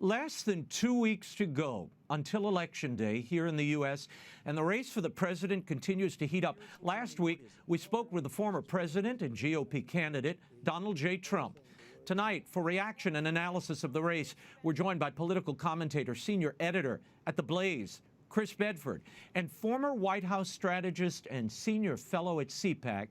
Less than 2 weeks to go until Election Day here in the U.S., and the race for the president continues to heat up. Last week, we spoke with the former president and GOP candidate, Donald J. Trump. Tonight, for reaction and analysis of the race, we're joined by political commentator, senior editor at The Blaze, Chris Bedford, and former White House strategist and senior fellow at CPAC,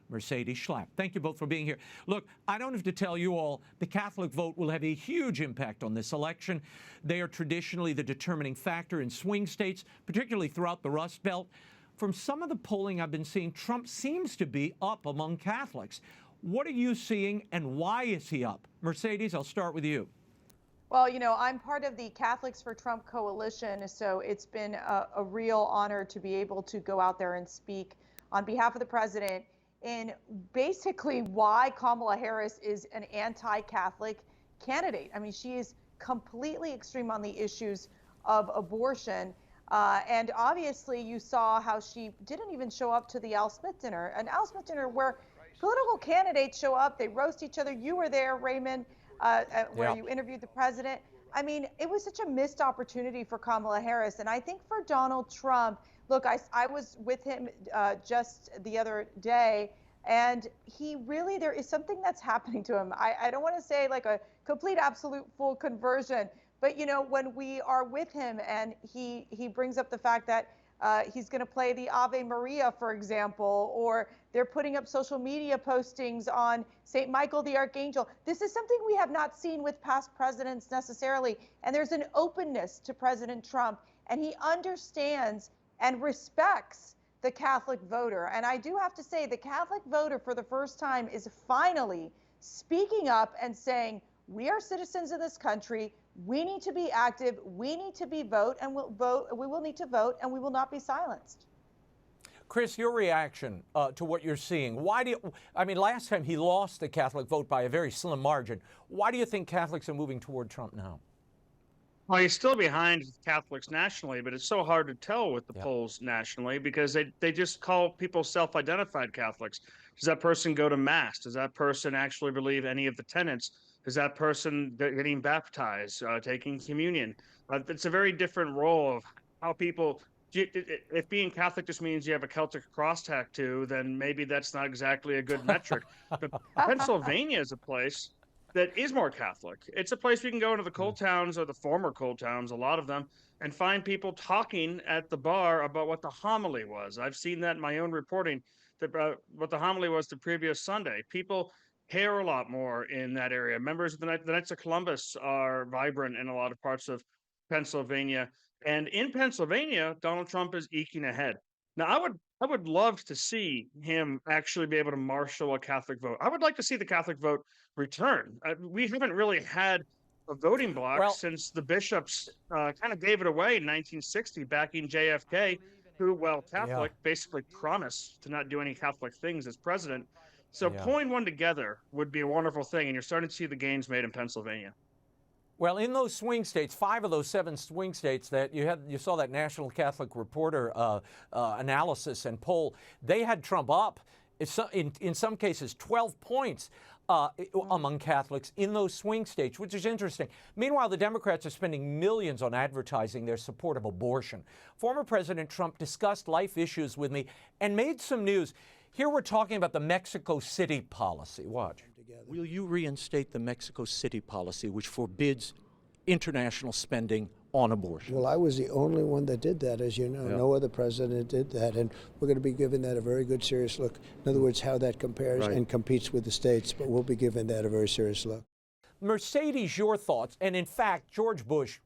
Mercedes Schlapp. Thank you both for being here. Look, I don't have to tell you all, the Catholic vote will have a huge impact on this election. They are traditionally the determining factor in swing states, particularly throughout the Rust Belt. From some of the polling I've been seeing, Trump seems to be up among Catholics. What are you seeing, and why is he up? Mercedes, I'll start with you. Well, you know, I'm part of the Catholics for Trump coalition, so it's been a real honor to be able to go out there and speak on behalf of the president in basically why Kamala Harris is an anti-Catholic candidate. I mean, she is completely extreme on the issues of abortion. And obviously, you saw how she didn't even show up to the Al Smith dinner, an Al Smith dinner where political candidates show up, they roast each other. You were there, Raymond, where you interviewed the president. I mean, it was such a missed opportunity for Kamala Harris. And I think for Donald Trump, look, I was with him just the other day, and he really, there is something that's happening to him. I don't want to say like a complete, absolute, full conversion, but, you know, when we are with him and he brings up the fact that he's going to play the Ave Maria, for example, or they're putting up social media postings on St. Michael the Archangel. This is something we have not seen with past presidents necessarily. And there's an openness to President Trump, and he understands and respects the Catholic voter. And I do have to say, the Catholic voter for the first time is finally speaking up and saying, we are citizens of this country. We need to be active. We need to be vote, and we will need to vote, and we will not be silenced. Chris, your reaction to what you're seeing. Why do you, I mean, last time he lost the Catholic vote by a very slim margin. Why do you think Catholics are moving toward Trump now? Well, he's still behind Catholics nationally, but it's so hard to tell with the polls nationally because they just call people self-identified Catholics. Does that person go to Mass? Does that person actually believe any of the tenets? Is that person getting baptized, taking communion? It's a very different role of how people, if being Catholic just means you have a Celtic cross tattoo, then maybe that's not exactly a good metric. But Pennsylvania is a place that is more Catholic. It's a place we can go into the coal towns, or the former coal towns, a lot of them, and find people talking at the bar about what the homily was. I've seen that in my own reporting, what the homily was the previous Sunday. People care a lot more in that area. Members of the Knights of Columbus are vibrant in a lot of parts of Pennsylvania. And in Pennsylvania, Donald Trump is eking ahead. Now, I would love to see him actually be able to marshal a Catholic vote. I would like to see the Catholic vote return. We haven't really had a voting bloc since the bishops kind of gave it away in 1960, backing JFK, who, while Catholic, basically promised to not do any Catholic things as president. So pulling one together would be a wonderful thing, and you're starting to see the gains made in Pennsylvania. Well, in those swing states, 5 of those 7 swing states that you saw that National Catholic Reporter analysis and poll, they had Trump up, in some cases, 12 points among Catholics in those swing states, which is interesting. Meanwhile, the Democrats are spending millions on advertising their support of abortion. Former President Trump discussed life issues with me and made some news. Here we're talking about the Mexico City policy. Watch. Will you reinstate the Mexico City policy, which forbids international spending on abortion? Well, I was the only one that did that, as you know. No other president did that, and we're going to be giving that a very good, serious look. In other words, how that compares and competes with the states, but we'll be giving that a very serious look. Mercedes, your thoughts, and in fact, George Bush,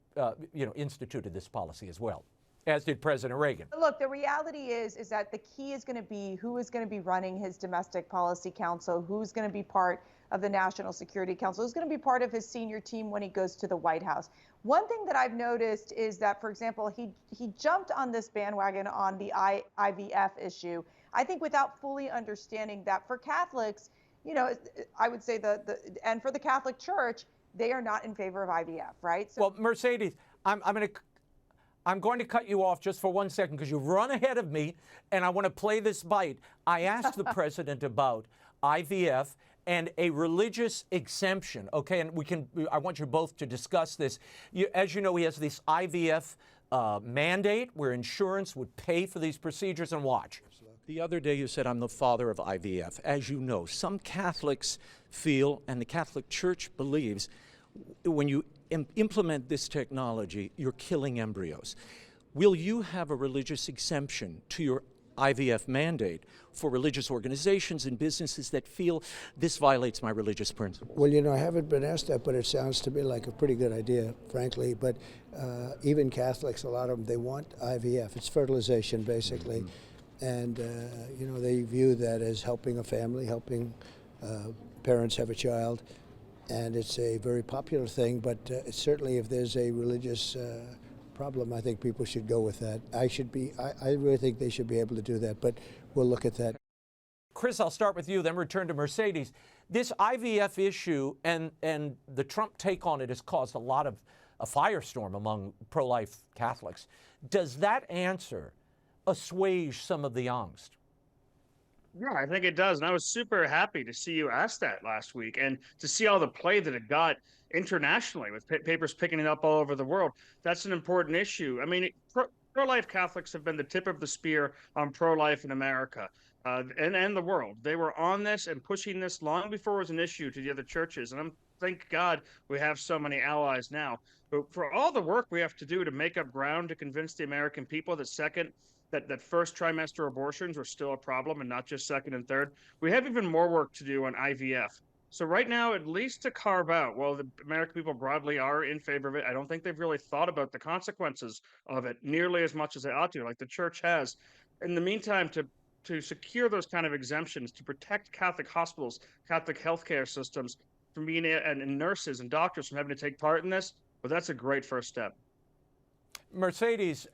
instituted this policy as well, as did President Reagan. Look, the reality is that the key is going to be who is going to be running his domestic policy council, who's going to be part of the National Security Council, who's going to be part of his senior team when he goes to the White House. One thing that I've noticed is that, for example, he jumped on this bandwagon on the IVF issue, I think without fully understanding that for Catholics, you know, I would say and for the Catholic Church, they are not in favor of IVF, right? So, well, Mercedes, I'm going to cut you off just for 1 second because you've run ahead of me, and I want to play this bite. I asked the president about IVF and a religious exemption. Okay, and I want you both to discuss this. As you know, he has this IVF mandate where insurance would pay for these procedures, and watch. The other day you said, I'm the father of IVF. As you know, some Catholics feel, and the Catholic Church believes, when you implement this technology, you're killing embryos. Will you have a religious exemption to your IVF mandate for religious organizations and businesses that feel this violates my religious principles? Well, I haven't been asked that, but it sounds to me like a pretty good idea, frankly. But even Catholics, a lot of them, they want IVF. It's fertilization, basically. And, they view that as helping a family, helping parents have a child. And it's a very popular thing, but certainly if there's a religious problem, I think people should go with that. I really think they should be able to do that, but we'll look at that. Chris, I'll start with you, then return to Mercedes. This IVF issue and the Trump take on it has caused a lot of a firestorm among pro-life Catholics. Does that answer assuage some of the angst? Yeah, I think it does. And I was super happy to see you ask that last week and to see all the play that it got internationally with papers picking it up all over the world. That's an important issue. I mean, pro-life Catholics have been the tip of the spear on pro-life in America and the world. They were on this and pushing this long before it was an issue to the other churches. And thank God we have so many allies now. But for all the work we have to do to make up ground to convince the American people that first trimester abortions are still a problem and not just second and third, we have even more work to do on IVF. So right now, at least to carve out, well, the American people broadly are in favor of it. I don't think they've really thought about the consequences of it nearly as much as they ought to, like the church has. In the meantime, to secure those kind of exemptions, to protect Catholic hospitals, Catholic healthcare systems from being, and nurses and doctors from having to take part in this, well, that's a great first step. Mercedes,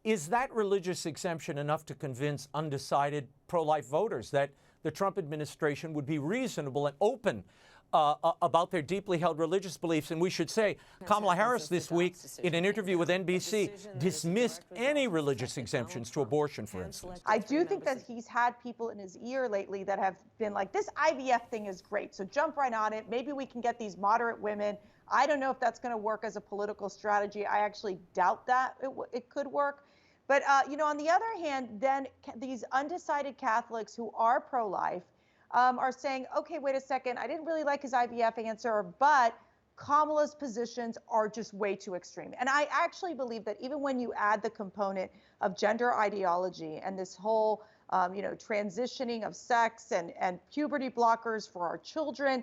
is that religious exemption enough to convince undecided pro-life voters that the Trump administration would be reasonable and open about their deeply held religious beliefs? And we should say, Kamala Harris this week, in an interview with NBC, dismissed any religious exemptions to abortion, for instance. I do think that he's had people in his ear lately that have been like, this IVF thing is great, so jump right on it. Maybe we can get these moderate women. I don't know if that's going to work as a political strategy. I actually doubt that it could work. But, on the other hand, then these undecided Catholics who are pro-life are saying, okay, wait a second, I didn't really like his IVF answer, but Kamala's positions are just way too extreme. And I actually believe that even when you add the component of gender ideology and this whole, transitioning of sex and puberty blockers for our children,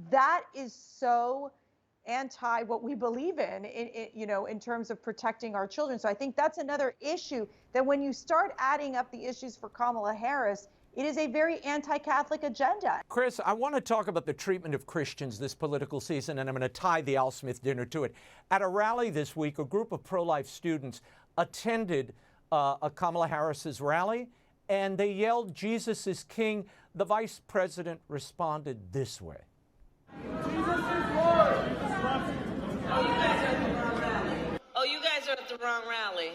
that is so anti what we believe in terms of protecting our children. So I think that's another issue that when you start adding up the issues for Kamala Harris, it is a very anti-Catholic agenda. Chris, I want to talk about the treatment of Christians this political season, and I'm going to tie the Al Smith dinner to it. At a rally this week, a group of pro-life students attended Kamala Harris's rally, and they yelled, "Jesus is King." The vice president responded this way. Oh, you guys are at the wrong rally.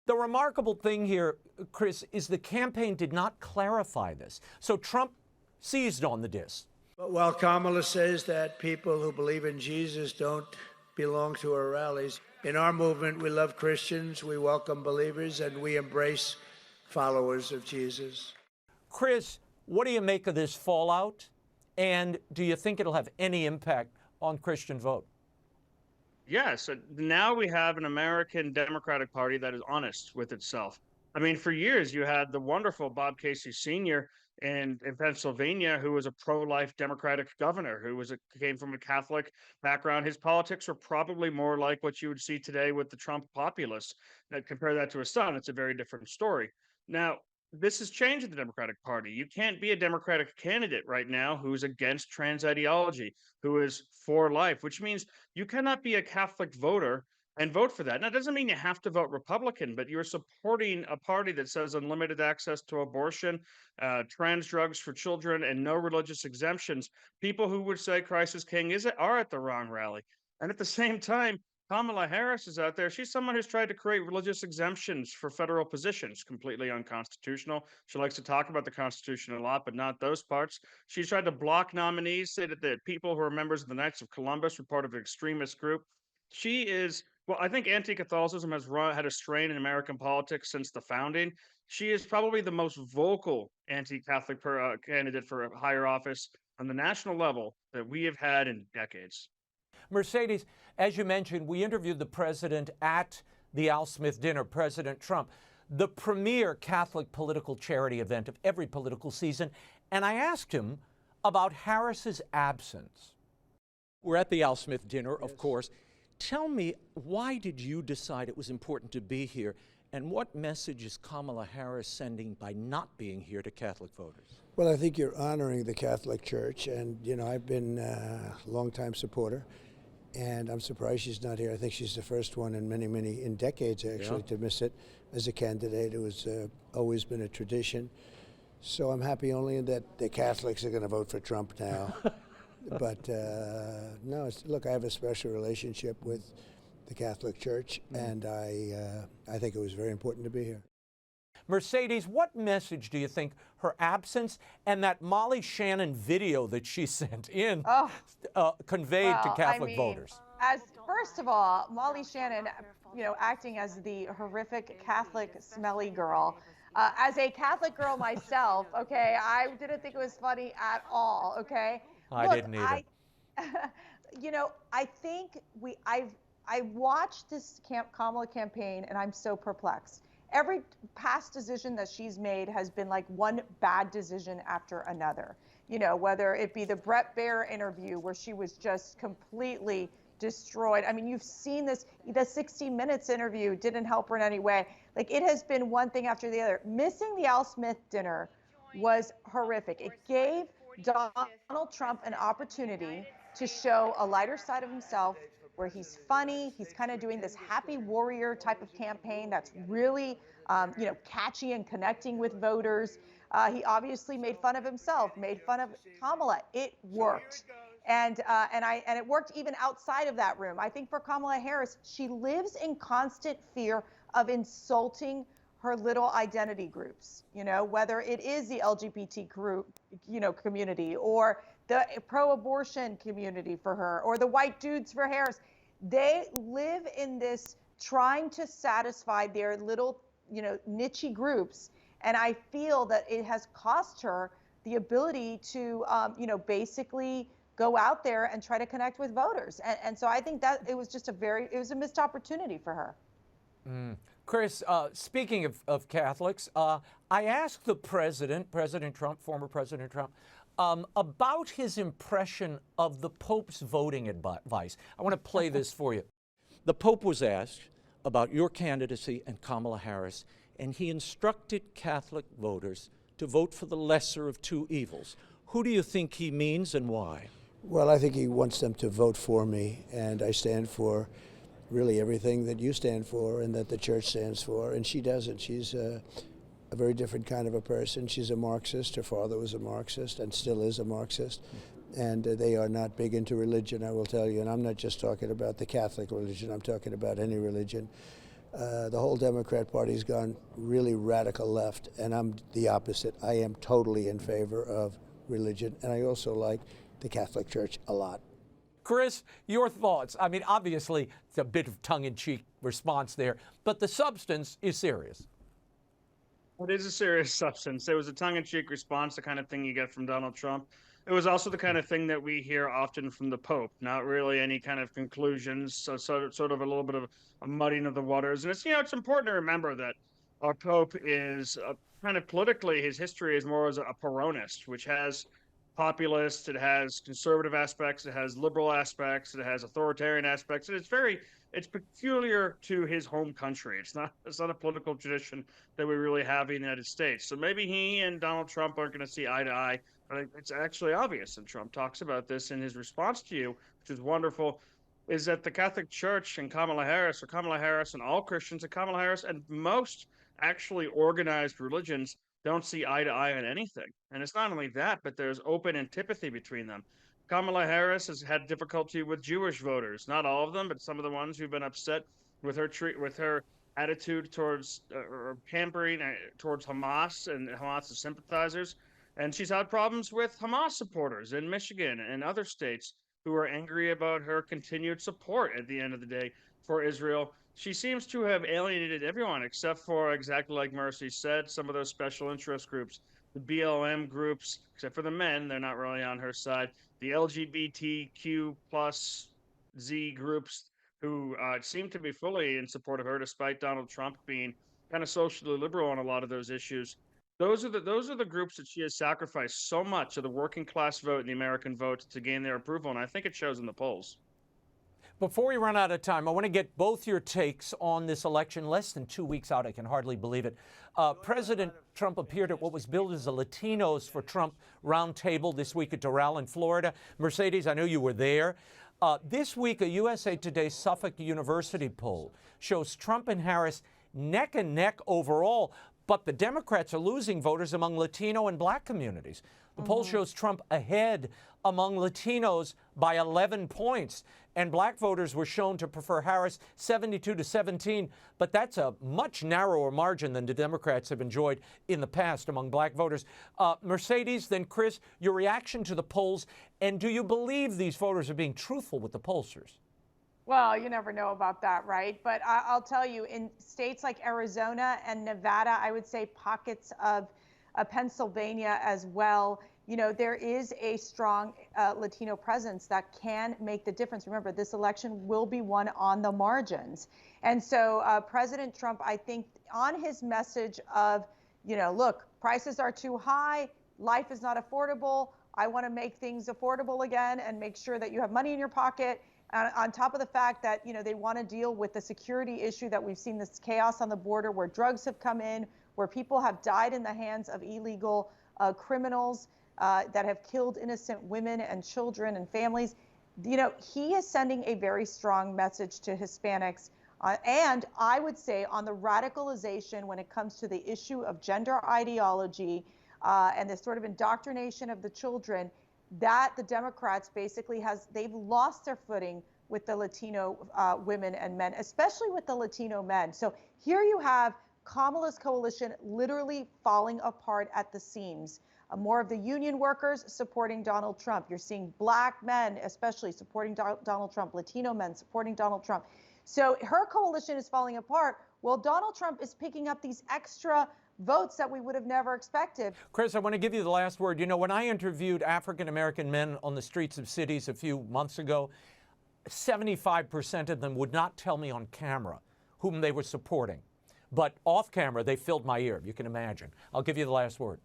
The remarkable thing here, Chris, is the campaign did not clarify this. So Trump seized on the diss. But while Kamala says that people who believe in Jesus don't belong to our rallies, in our movement, we love Christians, we welcome believers, and we embrace followers of Jesus. Chris, what do you make of this fallout? And do you think it'll have any impact on Christian vote? Yes. Now we have an American Democratic Party that is honest with itself. I mean, for years, you had the wonderful Bob Casey Sr. in Pennsylvania, who was a pro-life Democratic governor, came from a Catholic background. His politics were probably more like what you would see today with the Trump populists. Now, compare that to his son, it's a very different story. Now, this has changed the Democratic Party. You can't be a Democratic candidate right now who's against trans ideology, who is for life, which means you cannot be a Catholic voter and vote for that. Now, it doesn't mean you have to vote Republican, but you're supporting a party that says unlimited access to abortion, trans drugs for children, and no religious exemptions. People who would say Christ is King are at the wrong rally. And at the same time, Kamala Harris is out there. She's someone who's tried to create religious exemptions for federal positions, completely unconstitutional. She likes to talk about the Constitution a lot, but not those parts. She's tried to block nominees, say that the people who are members of the Knights of Columbus were part of an extremist group. She is, well, I think anti-Catholicism has had a strain in American politics since the founding. She is probably the most vocal anti-Catholic candidate for a higher office on the national level that we have had in decades. Mercedes, as you mentioned, we interviewed the president at the Al Smith dinner, President Trump, the premier Catholic political charity event of every political season, and I asked him about Harris's absence. We're at the Al Smith dinner, of course. Tell me, why did you decide it was important to be here, and what message is Kamala Harris sending by not being here to Catholic voters? Well, I think you're honoring the Catholic Church, and, you know, I've been a longtime supporter, and I'm surprised she's not here. I think she's the first one in in decades, actually, to miss it as a candidate. It was always been a tradition. So I'm happy only in that the Catholics are going to vote for Trump now. But no, look, I have a special relationship with the Catholic Church, and I think it was very important to be here. Mercedes, what message do you think her absence and that Molly Shannon video that she sent in conveyed to Catholic voters? First of all, Molly Shannon, you know, acting as the horrific Catholic smelly girl. As a Catholic girl myself, okay, I didn't think it was funny at all, okay? I didn't either. You know, I think I watched this Kamala campaign and I'm so perplexed. Every past decision that she's made has been like one bad decision after another. You know, whether it be the Brett Baier interview where she was just completely destroyed. I mean, you've seen this, the 60 Minutes interview didn't help her in any way. Like, it has been one thing after the other. Missing the Al Smith dinner was horrific. It gave Donald Trump an opportunity to show a lighter side of himself, where he's funny, he's kind of doing this happy warrior type of campaign that's really, you know, catchy and connecting with voters. He obviously made fun of himself, made fun of Kamala. It worked. And it worked even outside of that room. I think for Kamala Harris, she lives in constant fear of insulting her little identity groups, you know, whether it is the LGBT group, you know, community, or the pro-abortion community for her, or the white dudes for Harris. They live in this trying to satisfy their little, you know, niche groups. And I feel that it has cost her the ability to, you know, basically go out there and try to connect with voters. And so I think that it was just it was a missed opportunity for her. Chris, speaking of Catholics, I asked the president, President Trump, former President Trump, about his impression of the Pope's voting advice. I want to play this for you. The Pope was asked about your candidacy and Kamala Harris, and he instructed Catholic voters to vote for the lesser of two evils. Who do you think he means and why? Well, I think he wants them to vote for me, and I stand for really everything that you stand for and that the church stands for, and she doesn't. She's a very different kind of a person. She's a Marxist. Her father was a Marxist and still is a Marxist, and they are not big into religion, I will tell you, and I'm not just talking about the Catholic religion. I'm talking about any religion. The whole Democrat Party's gone really radical left, and I'm the opposite. I am totally in favor of religion, and I also like the Catholic Church a lot. Chris, your thoughts? I mean, obviously, it's a bit of tongue-in-cheek response there, but the substance is serious. It is a serious substance. It was a tongue-in-cheek response, the kind of thing you get from Donald Trump. It was also the kind of thing that we hear often from the Pope, not really any kind of conclusions, so sort of a little bit of a muddying of the waters. And it's, you know, it's important to remember that our Pope is kind of politically, his history is more as a Peronist, which has populist, it has conservative aspects, it has liberal aspects, it has authoritarian aspects, and it's peculiar to his home country. It's not a political tradition that we really have in the United States. So maybe he and Donald Trump aren't going to see eye to eye, but it's actually obvious, and Trump talks about this in his response to you, which is wonderful, is that the Catholic Church and Kamala Harris, or Kamala Harris and all Christians, and Kamala Harris and most actually organized religions don't see eye to eye on anything. And it's not only that, but there's open antipathy between them. Kamala Harris has had difficulty with Jewish voters. Not all of them, but some of the ones who've been upset with her attitude towards or pampering towards Hamas and Hamas sympathizers. And she's had problems with Hamas supporters in Michigan and other states who are angry about her continued support at the end of the day for Israel. She seems to have alienated everyone except for, exactly like Mercy said, some of those special interest groups, the BLM groups, except for the men, they're not really on her side, the LGBTQ plus Z groups who seem to be fully in support of her, despite Donald Trump being kind of socially liberal on a lot of those issues. Those are the groups that she has sacrificed so much of the working class vote and the American vote to gain their approval, and I think it shows in the polls. Before we run out of time, I want to get both your takes on this election. Less than 2 weeks out, I can hardly believe it. President Trump appeared at what was billed as a Latinos for Trump roundtable this week at Doral in Florida. Mercedes, I know you were there. This week, a USA Today Suffolk University poll shows Trump and Harris neck and neck overall, but the Democrats are losing voters among Latino and Black communities. The poll shows Trump ahead among Latinos by 11 points, and Black voters were shown to prefer Harris 72-17, but that's a much narrower margin than the Democrats have enjoyed in the past among Black voters. Mercedes, then Chris, your reaction to the polls, and do you believe these voters are being truthful with the pollsters? Well, you never know about that, right? But I'll tell you, in states like Arizona and Nevada, I would say pockets of Pennsylvania as well, you know, there is a strong Latino presence that can make the difference. Remember, this election will be won on the margins. And so President Trump, I think, on his message of, you know, look, prices are too high, life is not affordable, I want to make things affordable again and make sure that you have money in your pocket. On top of the fact that, you know, they want to deal with the security issue that we've seen, this chaos on the border where drugs have come in, where people have died in the hands of illegal criminals that have killed innocent women and children and families. You know, he is sending a very strong message to Hispanics. And I would say on the radicalization when it comes to the issue of gender ideology and the sort of indoctrination of the children, that the Democrats basically they've lost their footing with the Latino women and men, especially with the Latino men. So here you have Kamala's coalition literally falling apart at the seams. More of the union workers supporting Donald Trump. You're seeing Black men especially supporting Donald Trump, Latino men supporting Donald Trump. So her coalition is falling apart. Well, Donald Trump is picking up these extra votes that we would have never expected. Chris, I want to give you the last word. You know, when I interviewed African-American men on the streets of cities a few months ago, 75% of them would not tell me on camera whom they were supporting. But off camera, they filled my ear. You can imagine. I'll give you the last word.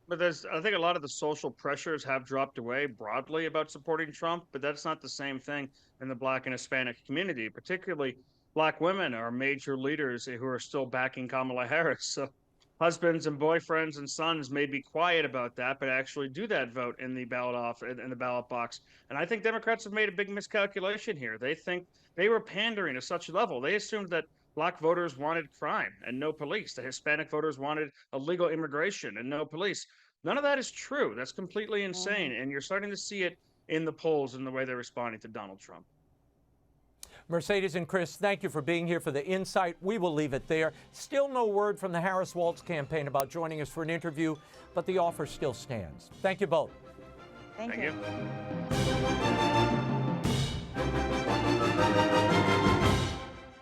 But I think a lot of the social pressures have dropped away broadly about supporting Trump, but that's not the same thing in the Black and Hispanic community. Particularly, Black women are major leaders who are still backing Kamala Harris. So husbands and boyfriends and sons may be quiet about that, but actually do that vote in the ballot box. And I think Democrats have made a big miscalculation here. They think they were pandering to such a level. They assumed that Black voters wanted crime and no police. The Hispanic voters wanted illegal immigration and no police. None of that is true. That's completely insane. And you're starting to see it in the polls and the way they're responding to Donald Trump. Mercedes and Chris, thank you for being here for the insight. We will leave it there. Still no word from the Harris-Walz campaign about joining us for an interview, but the offer still stands. Thank you both. Thank you. You.